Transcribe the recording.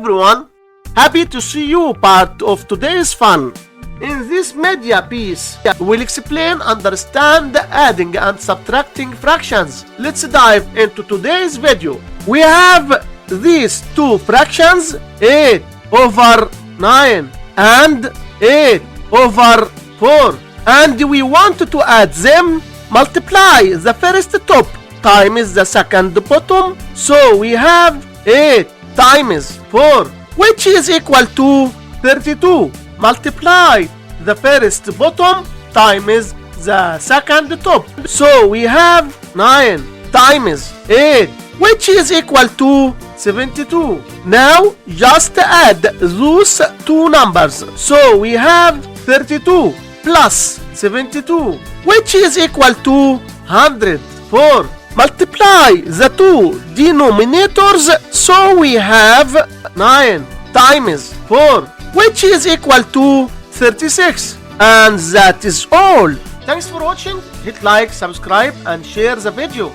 everyone, happy to see you part of today's fun. In this media piece, we'll explain, understand adding and subtracting fractions. Let's dive into today's video. We have these two fractions, 8 over 9 and 8 over 4, and we want to add them. Multiply the first top times the second bottom, so we have 8 times 4, which is equal to 32. Multiply the first bottom times the second top, so we have 9 times 8, which is equal to 72. Now just add those two numbers, so we have 32 plus 72, which is equal to 104. Multiply the two denominators, so we have 9 times 4, which is equal to 36. And that is all. Thanks for watching. Hit like, subscribe and share the video.